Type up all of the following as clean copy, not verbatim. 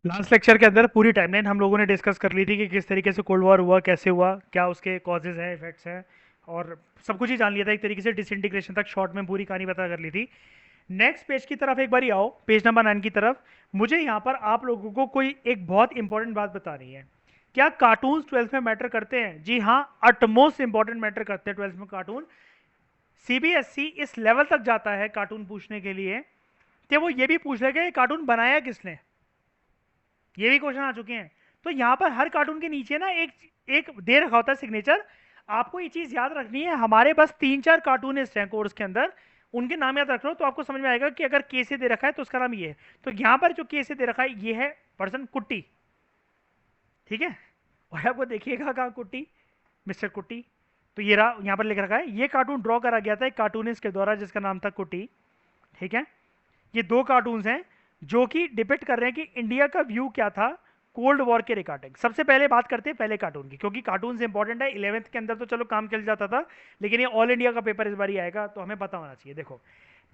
Last lecture के अंदर पूरी टाइमलाइन हम लोगों ने डिस्कस कर ली थी कि किस तरीके से कोल्ड वॉर हुआ, कैसे हुआ, क्या उसके कॉजेज हैं, इफेक्ट्स हैं, और सब कुछ ही जान लिया था एक तरीके से। डिसइंटीग्रेशन तक शॉर्ट में पूरी कहानी पता कर ली थी। नेक्स्ट पेज की तरफ एक बार आओ, पेज नंबर 9 की तरफ। मुझे यहाँ पर आप लोगों को कोई एक बहुत इंपॉर्टेंट बात बतानी है। क्या कार्टून्स ट्वेल्थ में मैटर करते हैं? जी हाँ, अटमोस्ट इंपॉर्टेंट मैटर करते हैं ट्वेल्थ में कार्टून। सीबीएसई इस लेवल तक जाता है कार्टून पूछने के लिए कि वो ये भी पूछ लेगा ये कार्टून बनाया किसने। ये भी क्वेश्चन आ चुके हैं। तो यहाँ पर हर कार्टून के नीचे ना एक एक दे रखा होता है सिग्नेचर। आपको ये चीज याद रखनी है। हमारे बस 3-4 कार्टूनिस्ट हैं कोर्स के अंदर, उनके नाम याद रख लो तो आपको समझ में आएगा कि अगर के से दे रखा है तो उसका नाम ये है। तो यहाँ पर जो के से दे रखा है ये है पर्सन कुट्टी। ठीक है। और आपको देखिएगा कहाँ कुट्टी, मिस्टर कुट्टी। तो ये रहा, यहाँ पर लिख रखा है ये कार्टून ड्रॉ करा गया था एक कार्टूनिस्ट के द्वारा जिसका नाम था कुट्टी। ठीक है। ये दो कार्टून्स हैं जो कि डिपिक्ट कर रहे हैं कि इंडिया का व्यू क्या था कोल्ड वॉर के रिगार्डिंग। सबसे पहले बात करते हैं पहले कार्टून की, क्योंकि कार्टून इंपॉर्टेंट है। 11th के अंदर तो चलो काम चल जाता था, लेकिन ये ऑल इंडिया का पेपर इस बार ही आएगा तो हमें पता होना चाहिए। देखो,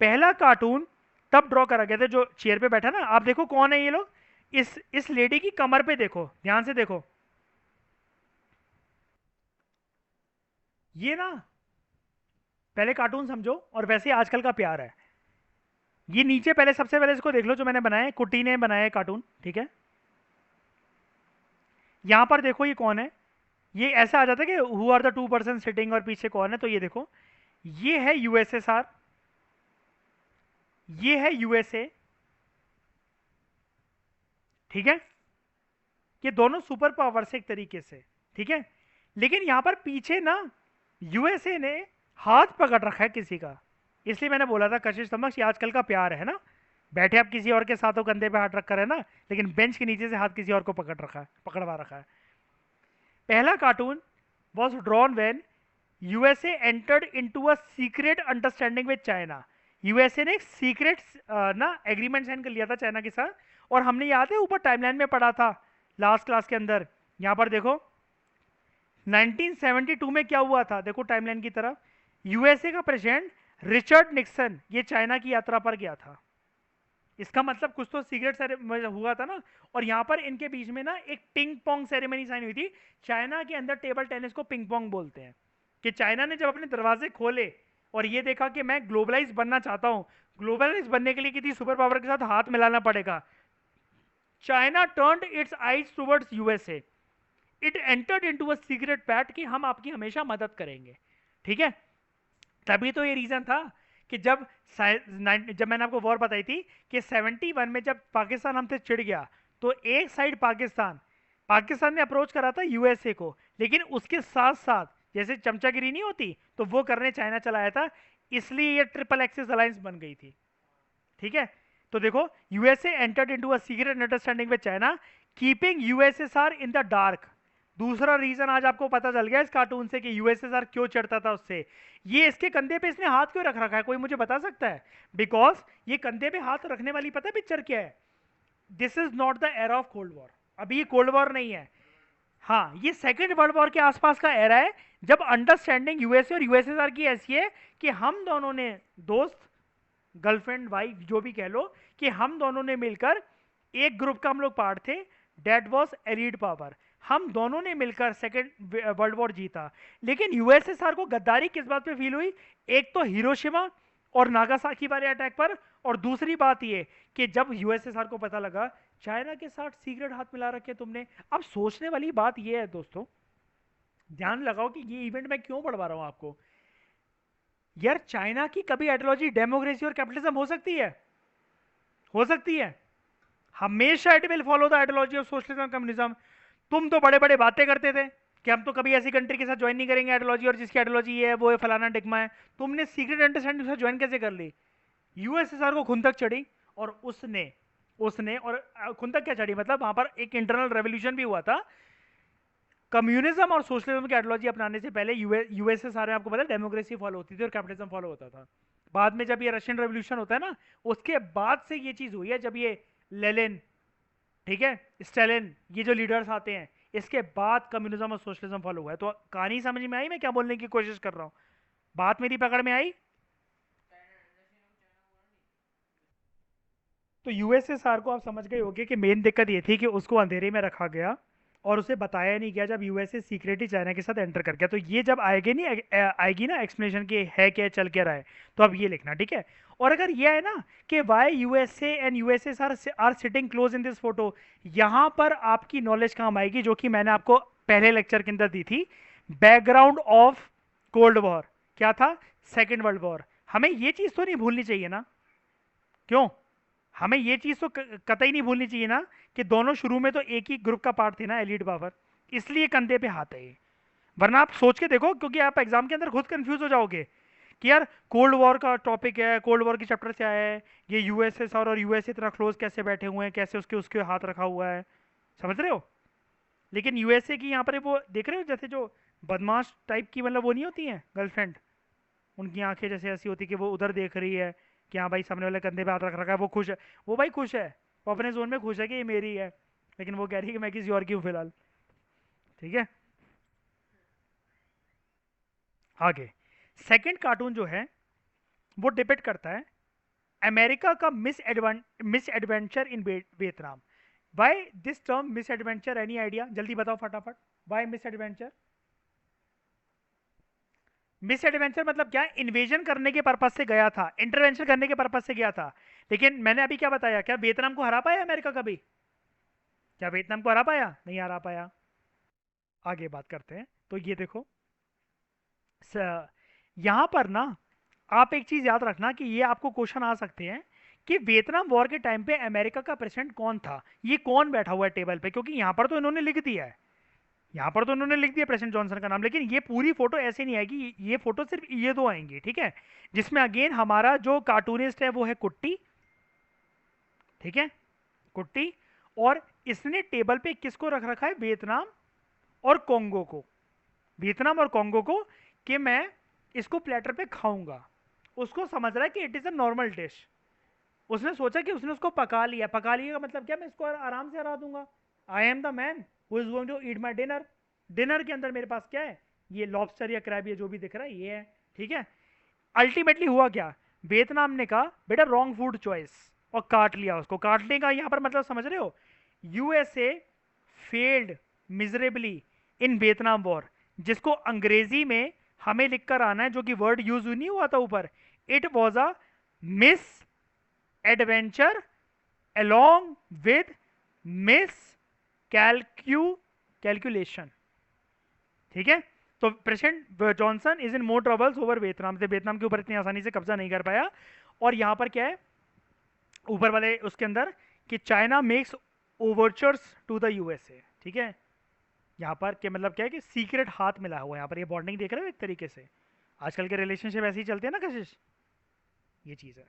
पहला कार्टून तब ड्रॉ करा गया था, जो चेयर पे बैठा ना, आप देखो कौन है ये लोग। इस लेडी की कमर पे देखो, ध्यान से देखो। ये ना, पहले कार्टून समझो और वैसे आजकल का प्यार है। ये नीचे पहले, सबसे पहले इसको देख लो जो मैंने बनाया है, कुट्टी ने बनाया है कार्टून। ठीक है। यहां पर देखो ये कौन है। ये ऐसा आ जाता है कि who are the 2 person sitting, और पीछे कौन है। तो ये देखो, ये है यूएसएसआर, ये है यूएसए। ठीक है। ये दोनों सुपर पावर्स एक तरीके से। ठीक है। लेकिन यहां पर पीछे ना यूएसए ने हाथ पकड़ रखा है किसी का। इसलिए मैंने बोला था कशिश समक्ष, ये आजकल का प्यार है ना। बैठे आप किसी और के साथ हो, कंधे पे हाथ रख कर है ना, लेकिन बेंच के नीचे से हाथ किसी और को पकड़ रखा है, पकड़वा रखा है। पहला cartoon was drawn when USA entered into a secret understanding with China. USA ने एक सीक्रेट ना एग्रीमेंट साइन कर लिया था चाइना के साथ। और हमने याद है ऊपर टाइमलाइन में पढ़ा था लास्ट क्लास के अंदर। यहां पर देखो 1972 में क्या हुआ था, देखो टाइमलाइन की तरफ। यूएसए का प्रेसिडेंट रिचर्ड निक्सन ये चाइना की यात्रा पर गया था। इसका मतलब कुछ तो सीक्रेट हुआ था ना। और यहाँ पर इनके बीच में ना एक पिंग पोंग सेरेमनी साइन हुई थी। चाइना के अंदर टेबल टेनिस को पिंग पोंग बोलते हैं। कि चाइना ने जब अपने दरवाजे खोले और ये देखा कि मैं ग्लोबलाइज बनना चाहता हूँ, ग्लोबलाइज बनने के लिए किसी सुपर पावर के साथ हाथ मिलाना पड़ेगा, China turned its eyes towards USA. It entered into a secret pact कि हम आपकी हमेशा मदद करेंगे। ठीक है। तभी तो ये रीजन था कि जब मैंने आपको वॉर बताई थी कि 71 में जब पाकिस्तान हमसे चिढ़ गया, तो एक साइड पाकिस्तान पाकिस्तान ने अप्रोच करा था यूएसए को, लेकिन उसके साथ साथ जैसे चमचागिरी नहीं होती तो वो करने चाइना चला आया था। इसलिए ये ट्रिपल एक्सिस अलायंस बन गई थी। ठीक है। तो देखो, USA entered into a secret understanding with China, keeping USSR in the dark. दूसरा रीजन आज आपको पता चल गया इस कार्टून से कि यूएसएसआर क्यों चढ़ता था उससे। ये इसके कंधे पे इसने हाथ क्यों रख रखा है, कोई मुझे बता सकता है? बिकॉज ये कंधे पे हाथ रखने वाली पता है पिक्चर क्या है? This is not the era of cold war. अभी ये कोल्ड वॉर नहीं है। हाँ, ये सेकेंड वर्ल्ड वॉर के आसपास का एरा है, जब अंडरस्टैंडिंग यूएसए और यूएसएसआर की ऐसी है कि हम दोनों ने दोस्त, गर्लफ्रेंड वाइफ जो भी कह लो, कि हम दोनों ने मिलकर एक ग्रुप का हम लोग पार्ट थे। That was allied power. हम दोनों ने मिलकर सेकेंड वर्ल्ड वॉर जीता। लेकिन यूएसएसआर को गद्दारी किस बात पे फील हुई? एक तो हिरोशिमा और नागासाकी वाले अटैक पर, और दूसरी बात ये कि जब यूएसएसआर को पता लगा चाइना के साथ सीक्रेट हाथ मिला रखे तुमने। अब सोचने वाली बात ये है दोस्तों, ध्यान लगाओ कि ये इवेंट मैं क्यों पढ़वा रहा हूं आपको। यार, चाइना की कभी आइडियोलॉजी डेमोक्रेसी और कैपिटलिज्म हो सकती है? हो सकती है। हमेशा it will follow the ideology of socialism communism. तुम तो बड़े बड़े बातें करते थे कि हम तो कभी ऐसी कंट्री के साथ ज्वाइन नहीं करेंगे आइडियोलॉजी, और जिसकी आइडियोलॉजी ये है वो है फलाना टिकमा है। तुमने सीक्रेट अंडरस्टैंडिंग से ज्वाइन कैसे कर ली? यूएसएसआर को खुंदक चढ़ी, और उसने उसने और खुंदक क्या चढ़ी, मतलब वहां पर एक इंटरनल रेवोल्यूशन भी हुआ था। कम्युनिज्म और सोशलिज्म की आइडियोलॉजी अपनाने से पहले यूएसएसआर में आपको पता है डेमोक्रेसी फॉलो होती थी और कैपिटलिज्म फॉलो होता था। बाद में जब ये रशियन रेवोल्यूशन होता है ना, उसके बाद से ये चीज हुई है, जब ये लेलिन, ठीक है, स्टालिन, ये जो लीडर्स आते हैं, इसके बाद कम्युनिज्म और सोशलिज्म फॉलो हुआ है। तो कहानी समझ में आई मैं क्या बोलने की कोशिश कर रहा हूँ? बात मेरी पकड़ में आई? तो यूएसएसआर को आप समझ गए होंगे कि मेन दिक्कत ये थी कि उसको अंधेरे में रखा गया और उसे बताया नहीं गया जब यूएसए सीक्रेटली चाइना के साथ एंटर कर गया। तो ये जब आएगी नहीं आएगी ना एक्सप्लेनेशन कि है क्या चल क्या रहा है, तो अब ये लिखना, ठीक है। और अगर ये है ना कि why USA and USSR are sitting close in this photo, यहाँ पर आपकी नॉलेज काम आएगी जो कि मैंने आपको पहले लेक्चर के अंदर दी थी। बैकग्राउंड ऑफ कोल्ड वॉर क्या था? Second world war. हमें ये चीज तो नहीं भूलनी चाहिए ना, क्यों? हमें ये चीज तो कतई नहीं भूलनी चाहिए ना कि दोनों शुरू में तो एक ही ग्रुप का पार्ट थे ना, एलीट पावर, इसलिए कंधे पे हाथ है ये। वरना आप सोच के देखो, क्योंकि आप एग्जाम के अंदर खुद कंफ्यूज हो जाओगे कि यार कोल्ड वॉर का टॉपिक है, कोल्ड वॉर की चैप्टर से आया है, ये यूएसएसआर और यूएसए इतना क्लोज कैसे बैठे हुए हैं, कैसे उसके उसके हाथ रखा हुआ है, समझ रहे हो? लेकिन यूएसए की यहाँ पर वो देख रहे हो, जैसे जो बदमाश टाइप की मतलब वो नहीं होती हैं गर्लफ्रेंड, उनकी आंखें जैसे ऐसी होती कि वो उधर देख रही है कि हाँ भाई सामने वाले कंधे पे हाथ रख रखा है, वो खुश है। वो भाई खुश है, वो अपने जोन में खुश है कि ये मेरी है, लेकिन वो कह रही है कि मैं किसी और की हूँ फिलहाल। ठीक है, आगे सेकंड कार्टून जो है वो डिपेक्ट करता है अमेरिका का misadventure in Vietnam. By this term misadventure, any idea? जल्दी बताओ फटाफट, by misadventure. Misadventure मतलब क्या? इन्वेजन करने के पर्पज से गया था, इंटरवेंशन करने के पर्पज से गया था, लेकिन मैंने अभी क्या बताया, क्या वियतनाम को हरा पाया अमेरिका कभी? क्या वियतनाम को हरा पाया? नहीं हरा पाया। आगे बात करते हैं, तो ये देखो यहां पर ना आप एक चीज याद रखना कि ये आपको क्वेश्चन आ सकते हैं कि वियतनाम वॉर के टाइम पे अमेरिका का प्रेसिडेंट कौन था, ये कौन बैठा हुआ है टेबल पे, क्योंकि यहां पर तो इन्होंने लिख दिया है, यहाँ पर तो उन्होंने लिख दिया प्रेसिडेंट जॉनसन का नाम, लेकिन ये पूरी फोटो ऐसे नहीं आएगी, ये फोटो सिर्फ ये दो आएंगी, ठीक है। जिसमें अगेन हमारा जो कार्टूनिस्ट है वो है कुट्टी, ठीक है, कुट्टी। और इसने टेबल पे किसको रख रखा है? वियतनाम और कोंगो को, वियतनाम और कोंगो को, कि मैं इसको प्लेटर पे खाऊंगा। उसको समझ रहा है कि it is a normal dish. उसने सोचा कि उसने उसको पका लिया, पका लिया का मतलब क्या? मैं इसको आराम से हरा दूंगा। I am the man who is going to eat my dinner. Dinner के अंदर मेरे पास क्या है? ये लॉबस्टर या क्रैब, ये जो भी दिख रहा है ये है, ठीक है। अल्टीमेटली हुआ क्या? वियतनाम ने कहा बेटा रॉन्ग फूड चॉइस, और काट लिया उसको। काटने का यहां पर मतलब समझ रहे हो? USA failed miserably in Vietnam war, जिसको अंग्रेजी में हमें लिखकर आना है, जो कि वर्ड यूज नहीं हुआ था ऊपर, it was a miss adventure along with miss calculation, ठीक है। तो president Johnson is in more troubles over Vietnam, से वियतनाम के ऊपर इतनी आसानी से कब्जा नहीं कर पाया। और यहां पर क्या है ऊपर वाले उसके अंदर, कि China makes overtures to the USA, ठीक है। यहाँ पर क्या मतलब क्या है कि सीक्रेट हाथ मिला हुआ है, यहाँ पर ये बॉन्डिंग देख रहे हो एक तरीके से, आजकल के रिलेशनशिप ऐसे ही चलते हैं ना कशिश, ये चीज़ है।